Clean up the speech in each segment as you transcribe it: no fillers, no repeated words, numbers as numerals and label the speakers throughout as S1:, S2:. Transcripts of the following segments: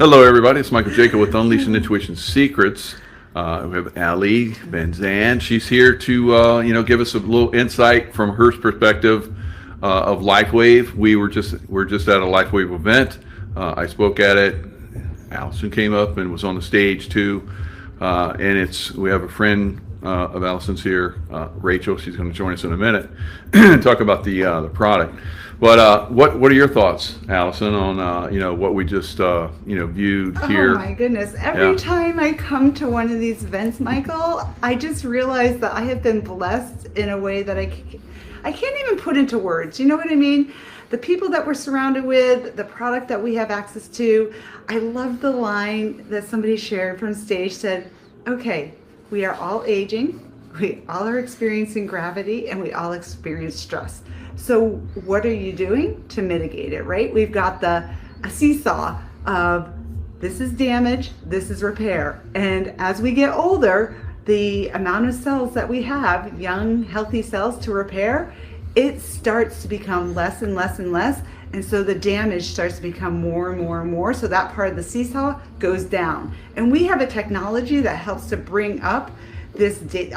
S1: Hello, everybody. It's Michael Jaco with Unleashing Intuition Secrets. We have Ali Van Zandt. She's here to, give us a little insight from her perspective of LifeWave. We're just at a LifeWave event. I spoke at it. Allison came up and was on the stage too. And we have a friend of Allison's here, Rachel. She's going to join us in a minute and talk about the product. But what are your thoughts, Allison, on what we just viewed here?
S2: Oh my goodness! Every time I come to one of these events, Michael, I just realize that I have been blessed in a way that I can't even put into words. You know what I mean? The people that we're surrounded with, the product that we have access to. I love the line that somebody shared from stage. Said, "Okay, we are all aging. We all are experiencing gravity, and we all experience stress. So what are you doing to mitigate it," right? We've got a seesaw of this is damage, this is repair. And as we get older, the amount of cells that we have, young, healthy cells to repair, it starts to become less and less and less. And so the damage starts to become more and more and more. So that part of the seesaw goes down. And we have a technology that helps to bring up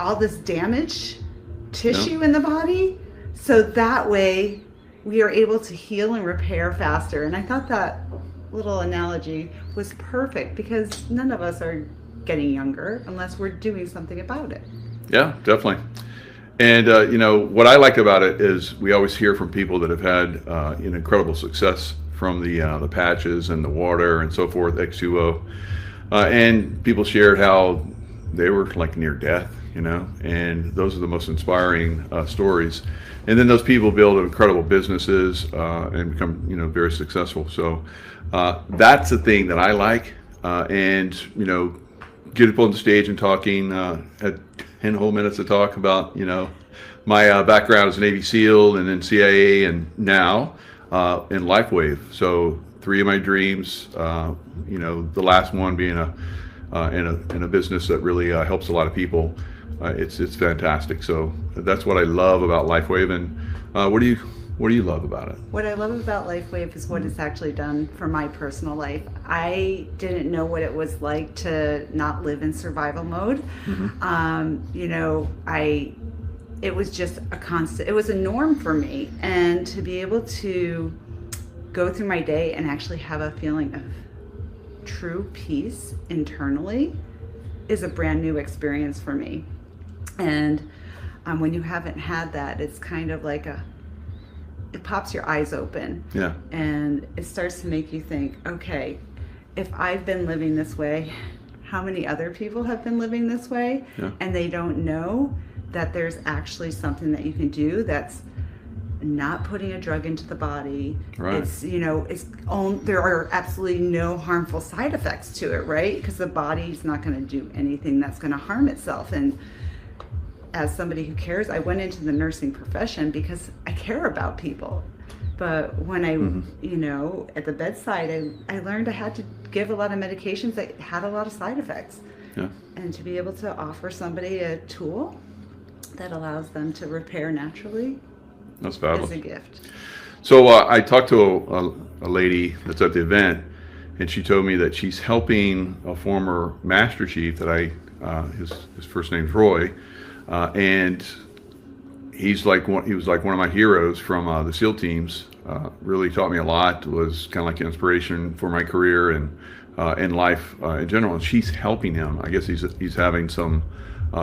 S2: all this damaged tissue in the body. So that way we are able to heal and repair faster. And I thought that little analogy was perfect because none of us are getting younger unless we're doing something about it.
S1: Yeah, definitely. And what I like about it is we always hear from people that have had an incredible success from the patches and the water and so forth, X2O, and people shared how they were like near death, and those are the most inspiring stories. And then those people build incredible businesses and become, very successful. So that's the thing that I like. And get up on the stage and talking. Had 10 whole minutes to talk about, my background as a Navy SEAL and then CIA and now in LifeWave. So 3 of my dreams. The last one being in a business that really helps a lot of people. It's fantastic. So that's what I love about LifeWave. And what do you love about it?
S2: What I love about LifeWave is what it's actually done for my personal life. I didn't know what it was like to not live in survival mode. It was just a constant. It was a norm for me, and to be able to go through my day and actually have a feeling of true peace internally is a brand new experience for me. And when you haven't had that, it's kind of like it pops your eyes open.
S1: Yeah.
S2: And it starts to make you think, okay, if I've been living this way, how many other people have been living this way?
S1: Yeah.
S2: And they don't know that there's actually something that you can do that's not putting a drug into the body.
S1: Right.
S2: There are absolutely no harmful side effects to it, right? Because the body's not going to do anything that's going to harm itself. And as somebody who cares, I went into the nursing profession because I care about people. But when I, at the bedside, I learned I had to give a lot of medications that had a lot of side effects.
S1: Yeah.
S2: And to be able to offer somebody a tool that allows them to repair naturally,
S1: that's fabulous.
S2: is a gift.
S1: So I talked to a lady that's at the event, and she told me that she's helping a former Master Chief that his first name's Roy, and he was like one of my heroes from the SEAL teams. Really taught me a lot. Was kind of like inspiration for my career and in life in general. And she's helping him. I guess he's having some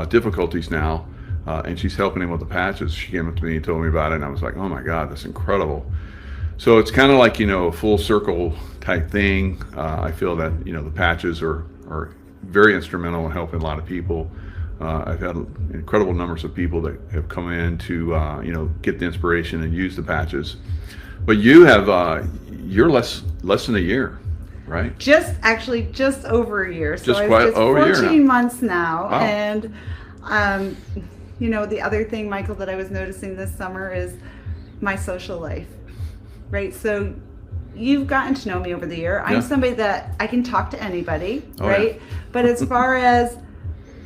S1: difficulties now, and she's helping him with the patches. She came up to me and told me about it, and I was like, oh my God, that's incredible. So it's kind of like a full circle type thing. I feel that the patches are very instrumental in helping a lot of people. I've had incredible numbers of people that have come in to get the inspiration and use the patches. But you have you're less than a year, right?
S2: Just over a year. So
S1: just quite over a year now.
S2: 14 months now.
S1: Wow.
S2: And the other thing, Michael, that I was noticing this summer is my social life. Right? So you've gotten to know me over the year. I'm somebody that I can talk to anybody, right? Yeah. But as far as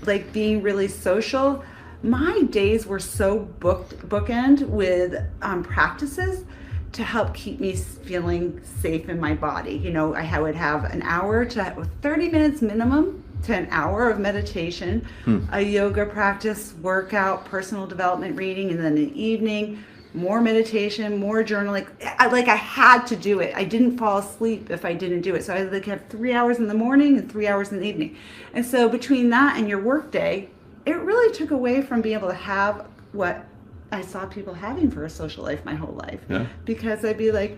S2: like being really social, my days were so bookend with practices to help keep me feeling safe in my body. You know, I would have an hour to 30 minutes minimum to an hour of meditation, a yoga practice, workout, personal development reading, and then in the evening, more meditation, more journaling. I had to do it. I didn't fall asleep if I didn't do it. So I would have 3 hours in the morning and 3 hours in the evening. And so between that and your work day, it really took away from being able to have what I saw people having for a social life my whole life.
S1: Yeah.
S2: Because I'd be like,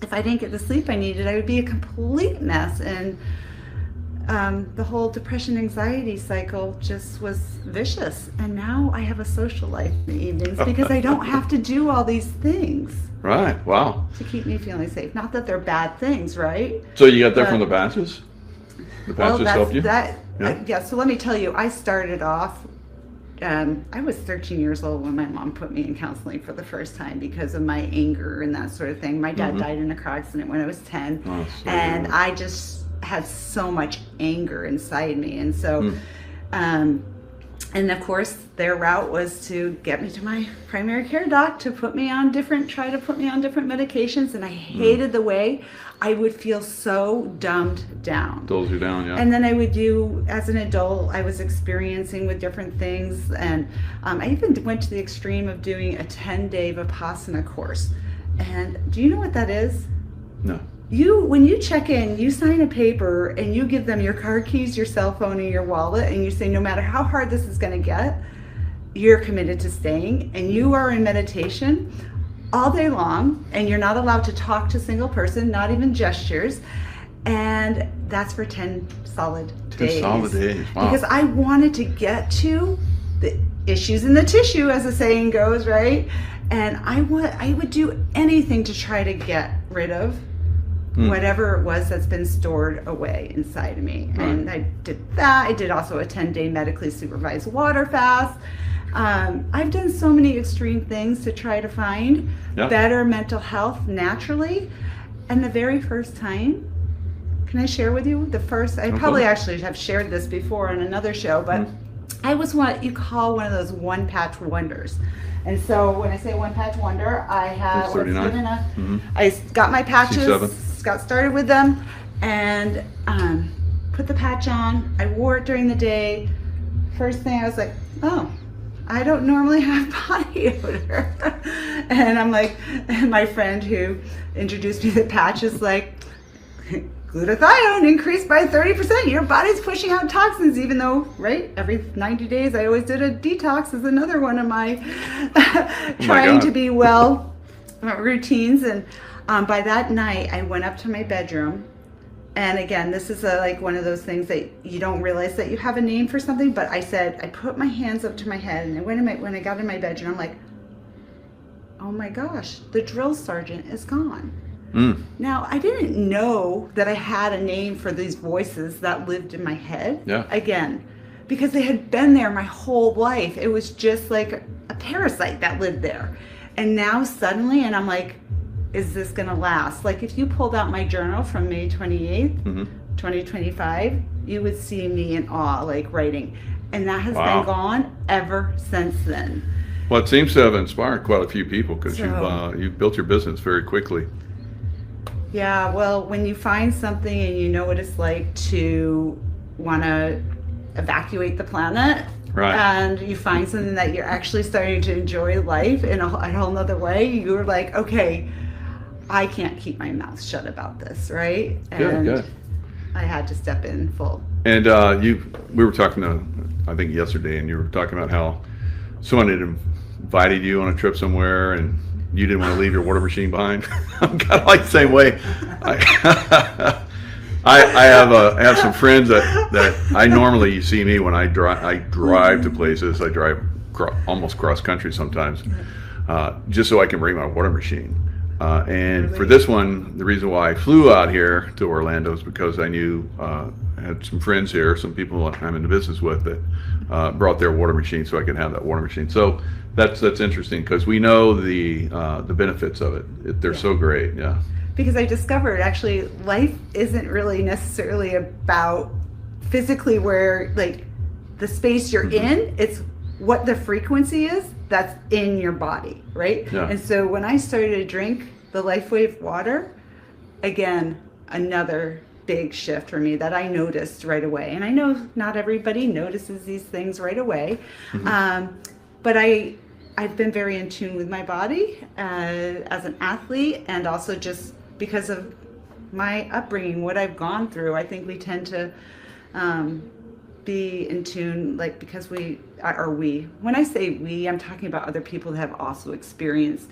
S2: if I didn't get the sleep I needed, I would be a complete mess. And the whole depression anxiety cycle just was vicious. And now I have a social life in the evenings because I don't have to do all these things.
S1: Right. Wow.
S2: To keep me feeling safe. Not that they're bad things, right?
S1: So you got that from the patches? The patches helped you?
S2: Yeah. So let me tell you, I started off, I was 13 years old when my mom put me in counseling for the first time because of my anger and that sort of thing. My dad died in a car accident when I was 10.
S1: Oh,
S2: and I just had so much anger inside me. And so, and of course, their route was to get me to my primary care doc to try to put me on different medications. And I hated the way I would feel so dumbed down.
S1: Dulls you down, yeah.
S2: And then I would do, as an adult, I was experiencing with different things. And I even went to the extreme of doing a 10-day Vipassana course. And do you know what that is?
S1: No.
S2: When you check in, you sign a paper and you give them your car keys, your cell phone, and your wallet, and you say no matter how hard this is going to get, you're committed to staying, and you are in meditation all day long, and you're not allowed to talk to a single person, not even gestures, and that's for 10 solid days.
S1: 10 solid days, wow.
S2: Because I wanted to get to the issues in the tissue, as the saying goes, right? And I would do anything to try to get rid of whatever it was that's been stored away inside of me.
S1: Right.
S2: And I did that. I did also a 10-day medically supervised water fast. I've done so many extreme things to try to find better mental health naturally. And the very first time, can I share with you? I probably actually have shared this before on another show, but I was what you call one of those one-patch wonders. And so when I say one-patch wonder, I have, I got my patches,
S1: C7.
S2: got started with them, and put the patch on. I wore it during the day. First thing I was like, oh, I don't normally have body odor. And I'm like, and my friend who introduced me to the patch is like, glutathione increased by 30%. Your body's pushing out toxins, even though, right, every 90 days I always did a detox is another one of my trying to be well routines. And by that night, I went up to my bedroom. And again, this is like one of those things that you don't realize that you have a name for something. But I put my hands up to my head, and when I got in my bedroom, I'm like, oh my gosh, the drill sergeant is gone. Now, I didn't know that I had a name for these voices that lived in my head. Again, because they had been there my whole life. It was just like a parasite that lived there. And now suddenly, and I'm like, is this going to last? Like if you pulled out my journal from May 28th, 2025, you would see me in awe, like writing. And that has been gone ever since then.
S1: Well, it seems to have inspired quite a few people because you've built your business very quickly.
S2: Yeah, well, when you find something and you know what it's like to want to evacuate the planet, and you find something that you're actually starting to enjoy life in a whole nother way, you're like, okay, I can't keep my mouth shut about this, right? And
S1: good.
S2: I had to step in full.
S1: And we were talking I think yesterday, and you were talking about how someone had invited you on a trip somewhere, and you didn't want to leave your water machine behind. I'm kind of like the same way. I have some friends that I normally, you see me when I drive to places. I drive almost cross country sometimes, just so I can bring my water machine. And for this one, the reason why I flew out here to Orlando is because I knew I had some friends here, some people I'm in the business with that brought their water machine so I could have that water machine. So that's interesting because we know the benefits of it. They're so great,
S2: Because I discovered actually life isn't really necessarily about physically where like the space you're in. It's what the frequency is that's in your body, right? And so when I started to drink the LifeWave water, again, another big shift for me that I noticed right away. And I know not everybody notices these things right away, but I've been very in tune with my body as an athlete, and also just because of my upbringing, what I've gone through. I think we tend to be in tune, like, because we, when I say we, I'm talking about other people that have also experienced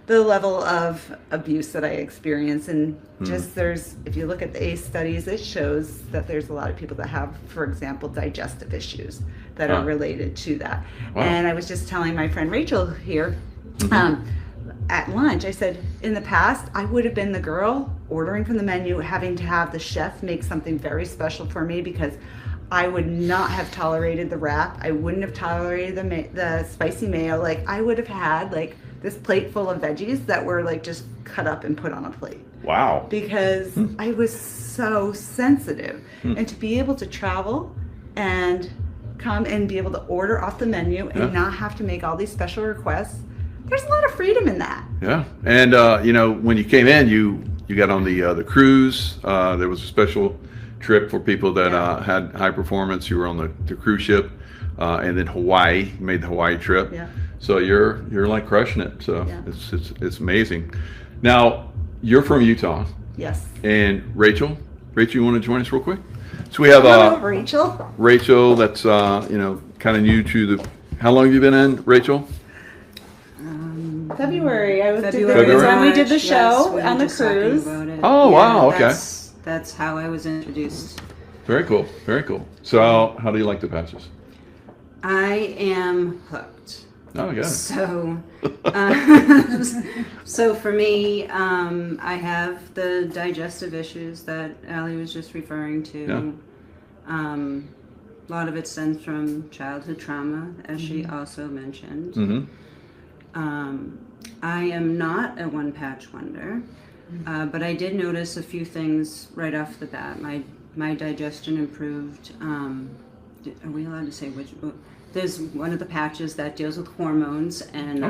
S2: the level of abuse that I experience. And just if you look at the ACE studies, it shows that there's a lot of people that have, for example, digestive issues that are related to that.
S1: Wow.
S2: And I was just telling my friend Rachel here, at lunch, I said, in the past, I would have been the girl ordering from the menu, having to have the chef make something very special for me, because I would not have tolerated the wrap. I wouldn't have tolerated the spicy mayo. Like, I would have had like this plate full of veggies that were like just cut up and put on a plate.
S1: Wow.
S2: Because I was so sensitive. And to be able to travel and come and be able to order off the menu and not have to make all these special requests, there's a lot of freedom in that.
S1: Yeah. And when you came in, you got on the cruise. There was a special trip for people that had high performance. You were on the cruise ship, and then Hawaii. You made the Hawaii trip. Yeah. So you're like crushing it. So it's amazing. Now you're from Utah.
S2: Yes.
S1: And Rachel, you want to join us real quick? So we have
S2: Hello, Rachel.
S1: Rachel, that's kind of new to the. How long have you been in, Rachel?
S2: February.
S1: February.
S2: Was when we did the show
S3: yes,
S2: on the cruise.
S1: Oh, wow. Okay.
S3: That's how I was introduced.
S1: Very cool. Very cool. So how do you like the patches?
S3: I am hooked.
S1: Oh, yeah.
S3: So, so for me, I have the digestive issues that Allie was just referring to. Yeah. A lot of it stems from childhood trauma, as she also mentioned. I am not a one-patch wonder, but I did notice a few things right off the bat. My digestion improved. Are we allowed to say which? There's one of the patches that deals with hormones, and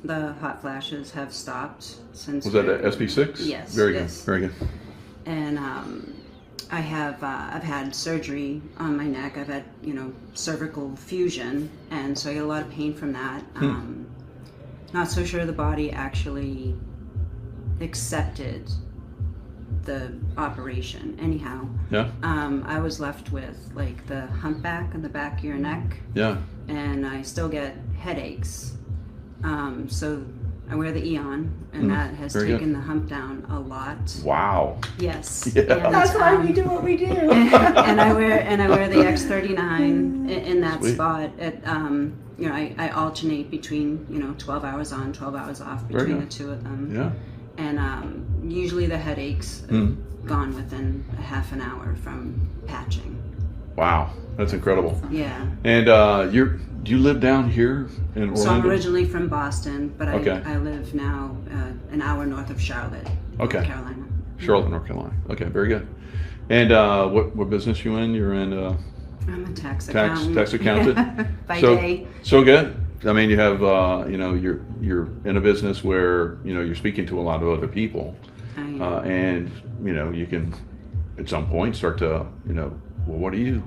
S3: the hot flashes have stopped since. Was
S1: that a SB6?
S3: Yes.
S1: Very good. Very good.
S3: And I've had surgery on my neck. I've had cervical fusion, and so I get a lot of pain from that. Not so sure the body actually accepted the operation. Anyhow, I was left with like the humpback on the back of your neck. Yeah. And I still get headaches. So I wear the Eon, and that has taken the hump down a lot. Wow. Yes. Yeah. And,
S2: that's why we do what we do.
S3: and I wear the X39 in that spot. I alternate between 12 hours on, 12 hours off between the two of them. Yeah. And usually the headaches gone within a half an hour from patching.
S1: Wow, that's incredible.
S3: Yeah.
S1: And do you live down here in Orlando?
S3: So I'm originally from Boston, but I live now an hour north of Charlotte, North Carolina.
S1: Charlotte, North Carolina. Okay, very good. And what business you in? You're in.
S3: I'm a tax accountant.
S1: Tax accountant.
S3: By day.
S1: So good. I mean, you have you're in a business where you're speaking to a lot of other people, and you can at some point start to well, what do you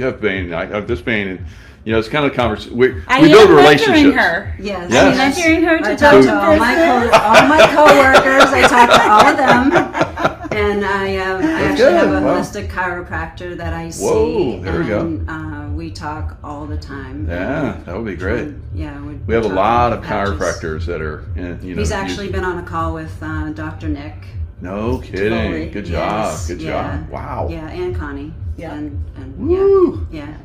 S1: have pain? I have this pain, and it's kind of conversation. We build relationships.
S2: Her.
S3: Yes.
S2: I'm hearing her to
S3: talk to all my coworkers. I talk to all of them, and I actually have a holistic chiropractor that I see.
S1: Whoa, there we go.
S3: We talk all the time.
S1: Yeah, that would be great.
S3: Yeah,
S1: we have a lot of chiropractors that are.
S3: He's actually been on a call with Dr. Nick.
S1: No kidding. Good job. Good job. Wow.
S3: Yeah, and Connie. Yeah. And
S1: woo.
S3: Yeah.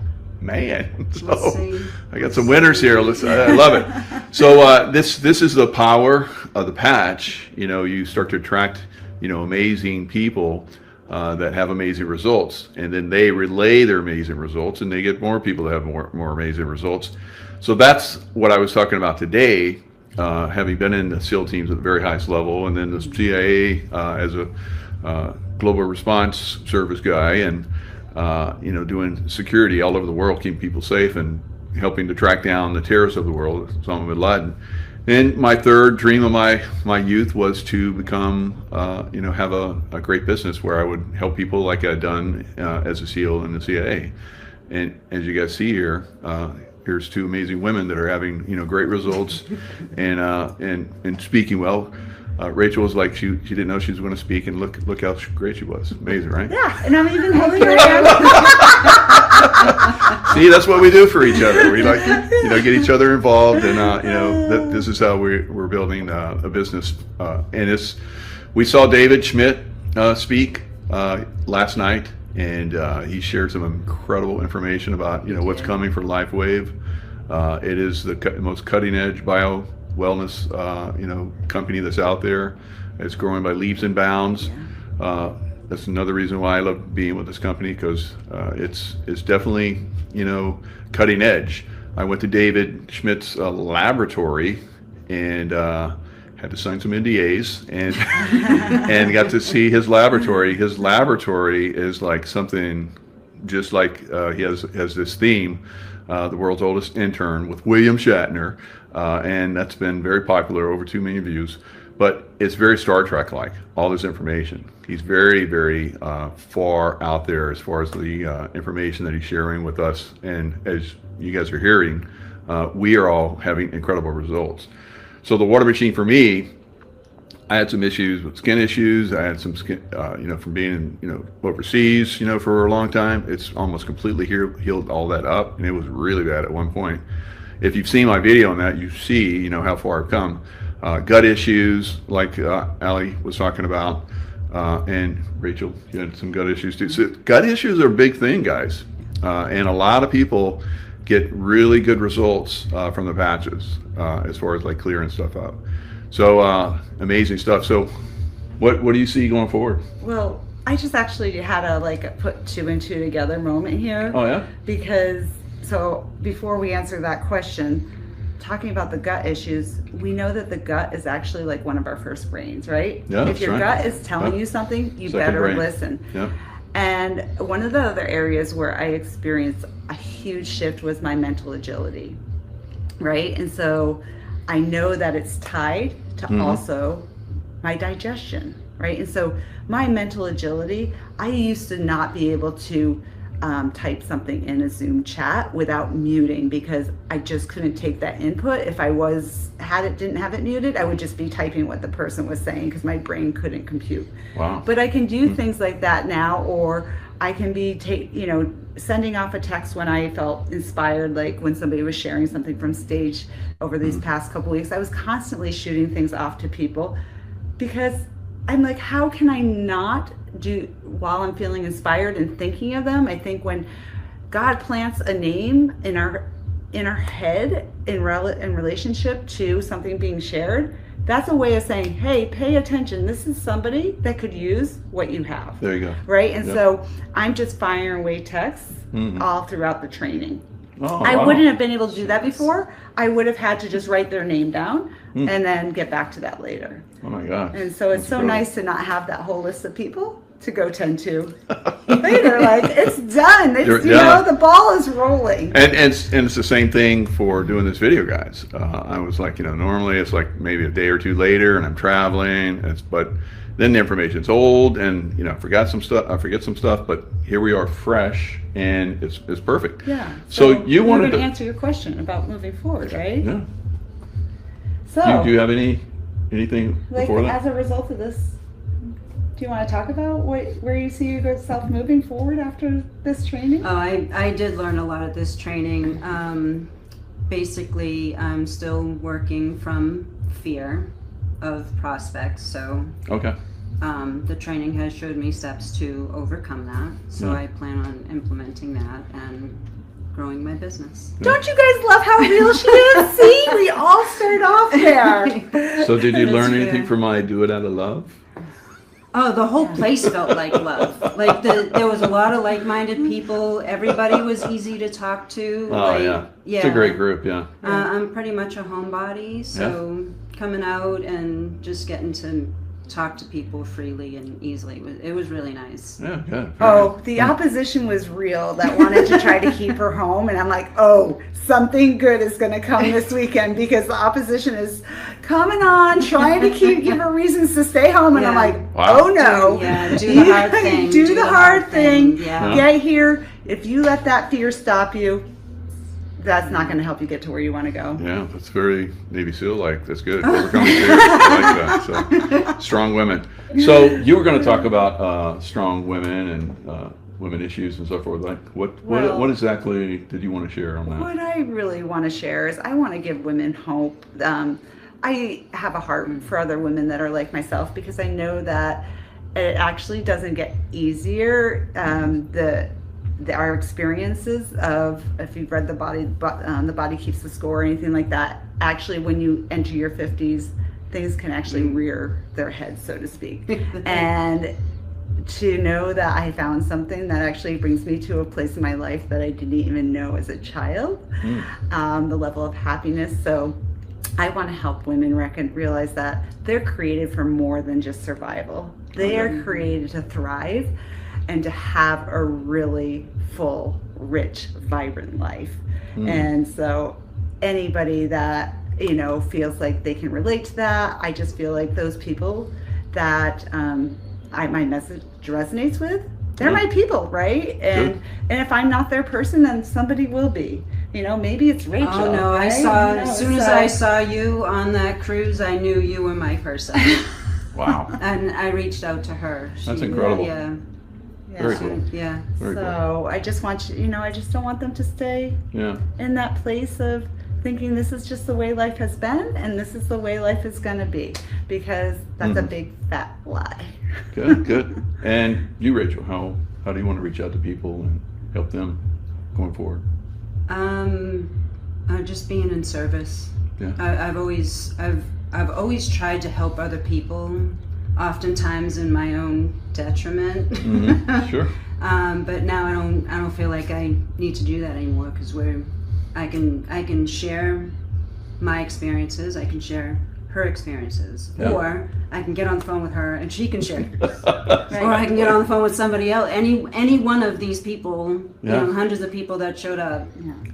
S1: Man, so I got some winners here. I love it. So this is the power of the patch. You start to attract amazing people that have amazing results, and then they relay their amazing results, and they get more people that have more amazing results. So that's what I was talking about today. Having been in the SEAL teams at the very highest level, and then the CIA as a global response service guy, and doing security all over the world, keeping people safe and helping to track down the terrorists of the world, Osama bin Laden. And my third dream of my youth was to become, have a great business where I would help people like I'd done as a SEAL in the CIA. And as you guys see here, here's two amazing women that are having great results and speaking well. Rachel was like she didn't know she was going to speak, and look how great she was. Amazing, right?
S2: Yeah, and I'm even holding her hand.
S1: See, that's what we do for each other. We like get each other involved, and this is how we're building a business. And we saw David Schmidt speak last night, and he shared some incredible information about what's coming for LifeWave. It is the most cutting edge bio wellness company that's out there. It's growing by leaps and bounds. That's another reason why I love being with this company, because it's definitely cutting edge. I went to David Schmidt's laboratory and had to sign some NDAs and and got to see his laboratory. His laboratory is like something just like he has this theme, the world's oldest intern with William Shatner, and that's been very popular, over 2 million views. But it's very Star Trek-like, all this information. He's very, very far out there as far as the information that he's sharing with us. And as you guys are hearing, we are all having incredible results. So the water machine for me, I had some issues with skin issues. I had some skin, from being overseas, for a long time. It's almost completely healed all that up, and it was really bad at one point. If you've seen my video on that, you see, how far I've come. Gut issues, like Allie was talking about, and Rachel, you had some gut issues too. So gut issues are a big thing, guys, and a lot of people get really good results from the patches as far as like clearing stuff up. So amazing stuff. So what do you see going forward?
S2: Well, I just actually had a put 2 and 2 together moment here.
S1: Oh yeah.
S2: Because before we answer that question, talking about the gut issues, we know that the gut is actually like one of our first brains, right?
S1: Yeah,
S2: if your gut is telling you something, you
S1: Second
S2: better
S1: brain.
S2: listen.
S1: Yeah.
S2: And one of the other areas where I experienced a huge shift was my mental agility, right? And so I know that it's tied to also my digestion, right? And so my mental agility, I used to not be able to type something in a Zoom chat without muting, because I just couldn't take that input. If I didn't have it muted, I would just be typing what the person was saying because my brain couldn't compute.
S1: Wow.
S2: But I can do things like that now, or I can be sending off a text when I felt inspired, like when somebody was sharing something from stage over these past couple weeks. I was constantly shooting things off to people because I'm like, how can I not do while I'm feeling inspired and thinking of them? I think when God plants a name in our head in relationship to something being shared, that's a way of saying, hey, pay attention. This is somebody that could use what you have.
S1: There you go.
S2: Right? And
S1: Yep.
S2: so I'm just firing away texts all throughout the training.
S1: Oh,
S2: I
S1: wow.
S2: wouldn't have been able to do that before. I would have had to just write their name down and then get back to that later.
S1: Oh my gosh.
S2: And so it's
S1: That's
S2: so
S1: incredible.
S2: nice to not have that whole list of people to go tend to later. Like, it's done. It's,
S1: Yeah.
S2: the ball is rolling.
S1: And it's the same thing for doing this video, guys. I was like, normally it's like maybe a day or two later, and I'm traveling. But then the information's old, and I forget some stuff. But here we are, fresh, and it's perfect.
S2: Yeah.
S1: So you wanted
S2: to
S1: to
S2: answer your question about moving forward, right?
S1: Yeah.
S2: So
S1: Do you have anything
S2: like
S1: before that?
S2: as a result of this, do you want to talk about where you see yourself moving forward after this training?
S3: Oh, I did learn a lot at this training. Basically, I'm still working from fear of prospects. So
S1: Okay.
S3: the training has showed me steps to overcome that. So
S1: Yeah.
S3: I plan on implementing that and growing my business.
S2: Don't you guys love how real she is? See, we all start off there.
S1: So did you
S3: That's
S1: learn anything
S3: fair.
S1: from my do it out of love?
S3: Oh, the whole place felt like love. Like there was a lot of like-minded people. Everybody was easy to talk to.
S1: Oh yeah. It's a great group. Yeah.
S3: I'm pretty much a homebody, so coming out and just getting to talk to people freely and easily. It was really nice.
S1: Yeah, good.
S2: Oh, the opposition was real that wanted to try to keep her home. And I'm like, oh, something good is going to come this weekend because the opposition is coming on, trying to give her reasons to stay home. And I'm like,
S1: Wow.
S2: oh no.
S3: Do the hard thing.
S2: Do the hard thing.
S3: Yeah.
S2: Get here. If you let that fear stop you, that's not going to help you get to where you want to go.
S1: Yeah, that's very Navy SEAL like. That's good. Overcoming fear. I like that. So, strong women. So you were going to talk about strong women and women issues and so forth. Like, what exactly did you want to share on that?
S2: What I really want to share is I want to give women hope. I have a heart for other women that are like myself because I know that it actually doesn't get easier. Our experiences of, if you've read The Body Keeps the Score or anything like that, actually when you enter your 50s, things can actually rear their heads, so to speak. And to know that I found something that actually brings me to a place in my life that I didn't even know as a child, the level of happiness. So I want to help women realize that they're created for more than just survival. They are created to thrive and to have a really full, rich, vibrant life. And so anybody that, feels like they can relate to that, I just feel like those people that my message resonates with, they're my people, right? And if I'm not their person, then somebody will be. Maybe it's Rachel.
S3: Oh no,
S2: right?
S3: as soon as I saw you on that cruise, I knew you were my person.
S1: Wow.
S3: And I reached out to her.
S1: That's incredible.
S3: Yeah.
S1: Very cool.
S3: Yeah.
S1: Very cool.
S2: So I just want you, I just don't want them to stay in that place of thinking this is just the way life has been and this is the way life is going to be, because that's a big fat lie.
S1: Good. And you, Rachel, how do you want to reach out to people and help them going forward?
S3: Just being in service.
S1: Yeah.
S3: I've always tried to help other people, oftentimes in my own detriment.
S1: Sure.
S3: But now I don't feel like I need to do that anymore, because I can share my experiences, I can share her experiences, or I can get on the phone with her and she can share hers. Or I can get on the phone with somebody else. Any one of these people, hundreds of people that showed up,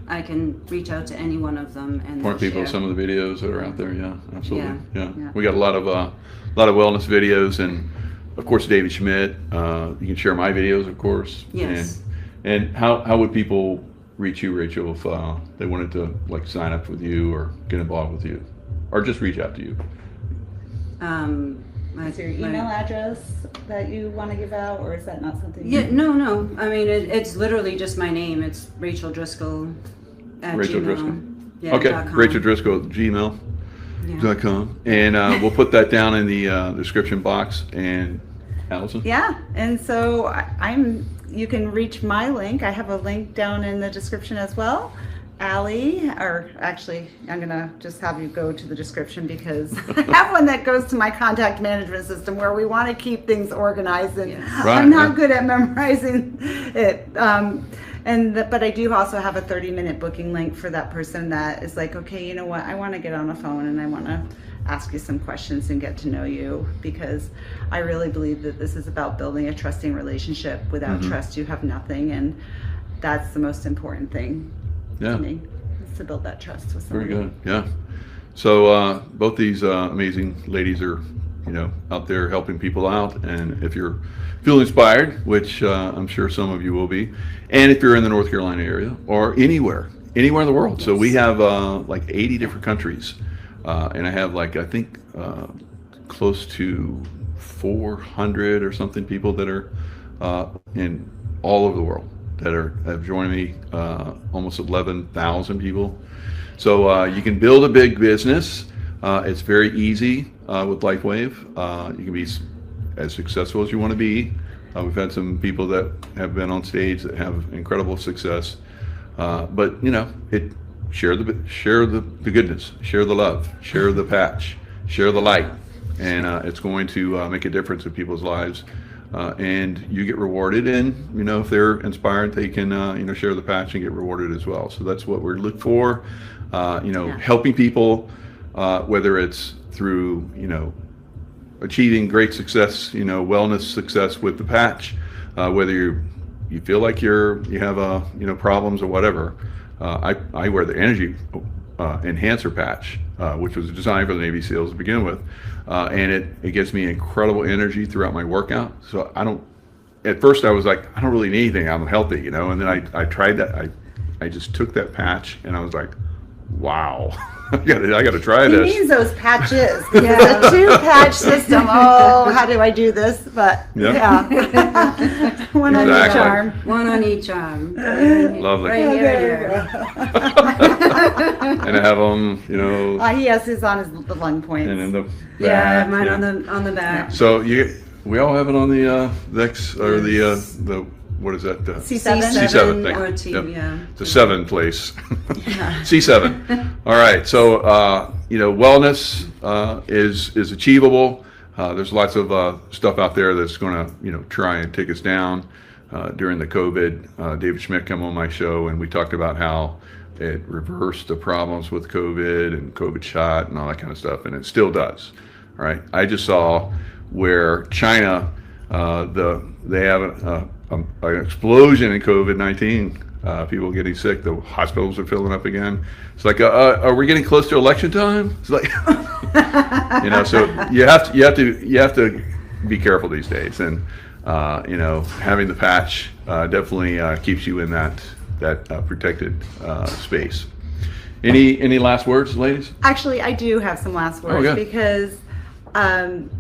S3: I can reach out to any one of them and
S1: Point people
S3: share.
S1: to some of the videos that are out there. Yeah, absolutely.
S2: Yeah.
S1: We got a lot of wellness videos, and of course David Schmidt. You can share my videos, of course.
S3: Yes.
S1: And how would people reach you, Rachel, if they wanted to sign up with you or get involved with you, or just reach out to you?
S2: Is your email address that you want to give out, or is that not something?
S3: Yeah, no. I mean, it's literally just my name. It's Rachel Driscoll at
S1: Rachel
S3: Gmail.
S1: Driscoll.
S3: Yeah,
S1: Okay,
S3: .com.
S1: Rachel Driscoll at gmail.com. And we'll put that down in the description box. And Allison?
S2: Yeah, and so you can reach my link. I have a link down in the description as well. Allie, or actually, I'm going to just have you go to the description because I have one that goes to my contact management system where we want to keep things organized, and I'm not good at memorizing it. But I do also have a 30-minute booking link for that person that is like, okay, you know what, I want to get on the phone and I want to ask you some questions and get to know you, because I really believe that this is about building a trusting relationship. Without trust, you have nothing, and that's the most important thing to me, is to build that trust with somebody.
S1: Very good. Yeah. So both these amazing ladies are, out there helping people out, and if you're feeling inspired, which I'm sure some of you will be, and if you're in the North Carolina area or anywhere in the world. So we have 80 different countries. And I have I think close to 400 or something people that are in all over the world that have joined me, almost 11,000 people. So you can build a big business. It's very easy with LifeWave. You can be as successful as you want to be. We've had some people that have been on stage that have incredible success. But share the goodness, share the love, share the patch, share the light, and it's going to make a difference in people's lives. And you get rewarded, and if they're inspired, they can share the patch and get rewarded as well. So that's what we're looking for. Helping people, whether it's through achieving great success, wellness success with the patch, whether you feel like you have problems or whatever. I wear the energy enhancer patch, which was designed for the Navy SEALs to begin with, and it gives me incredible energy throughout my workout. So at first I was like, I don't really need anything, I'm healthy, and then I tried that. I just took that patch and I was like, wow, I got to try
S2: He
S1: this.
S2: needs those patches. Yeah. The 2-patch system. Oh, how do I do this? But
S1: Yep.
S2: yeah. One on each
S1: Exactly.
S2: arm.
S3: One on each arm.
S1: Lovely.
S3: Right
S2: Oh,
S3: here,
S2: there
S3: here.
S2: you go.
S1: And I have them,
S2: He has his on the lung points.
S1: and in the
S3: Yeah,
S1: back,
S3: mine
S1: yeah.
S3: on the back.
S1: So we all have it on the Vex or the what is that?
S2: C7?
S1: C7 thing.
S3: Or T,
S1: Yep.
S3: yeah.
S1: The 7 place. C7. All right. So wellness is achievable. There's lots of stuff out there that's going to try and take us down. During the COVID, David Schmidt came on my show and we talked about how it reversed the problems with COVID and COVID shot and all that kind of stuff, and it still does. All right. I just saw where China, they have an explosion in COVID-19. People getting sick. The hospitals are filling up again. It's like, are we getting close to election time? It's like, so you have to be careful these days. And having the patch definitely keeps you in that protected space. Any last words, ladies?
S2: Actually, I do have some last words
S1: good.
S2: because I'm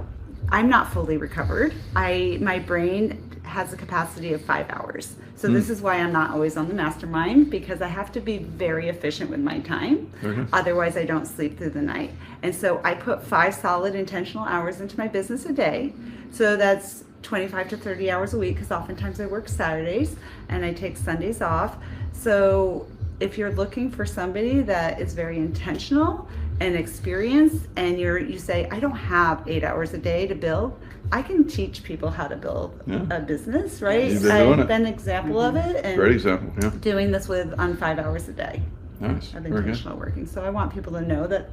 S2: not fully recovered. My brain has a capacity of 5 hours. So this is why I'm not always on the mastermind, because I have to be very efficient with my time. Otherwise, I don't sleep through the night. And so I put 5 solid intentional hours into my business a day. So that's 25 to 30 hours a week, because oftentimes I work Saturdays and I take Sundays off. So if you're looking for somebody that is very intentional and experienced, and you say, I don't have 8 hours a day to build, I can teach people how to build a business, right?
S1: You've been doing
S2: I've
S1: it.
S2: been an example of it, and
S1: Great example. Yeah.
S2: doing this on 5 hours a day
S1: Nice.
S2: of
S1: Very good.
S2: intentional working. So I want people to know that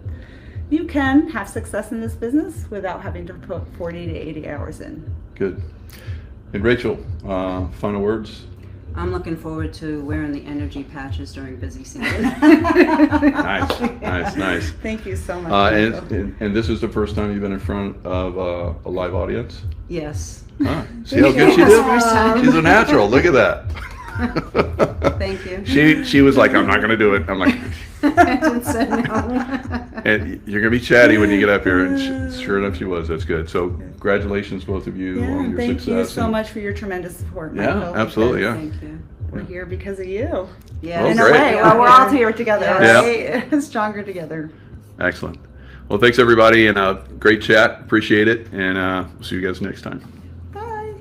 S2: you can have success in this business without having to put 40 to 80 hours in.
S1: Good. And Rachel, final words?
S3: I'm looking forward to wearing the energy patches during busy season.
S1: Nice.
S2: Thank you so much.
S1: And this is the first time you've been in front of a live audience?
S3: Yes.
S1: See how good she did? She's a natural. Look at that.
S3: Thank you.
S1: She was like, I'm not going to do it. I'm like,
S3: I didn't say no.
S1: and you're going to be chatty when you get up here. And sure enough, she was. That's good. So congratulations, both of you, on your
S2: thank
S1: success.
S2: you so
S1: and-
S2: much for your tremendous support,
S1: Yeah,
S2: Michael.
S1: absolutely.
S2: because
S1: Yeah.
S3: Thank you.
S2: We're here because of you.
S3: Yeah.
S1: Oh,
S2: In
S1: great.
S2: a way, well, we're all here together,
S1: Yeah.
S2: right? Stronger together.
S1: Excellent. Well, thanks everybody, and great chat. Appreciate it. And we'll see you guys next time.
S2: Bye.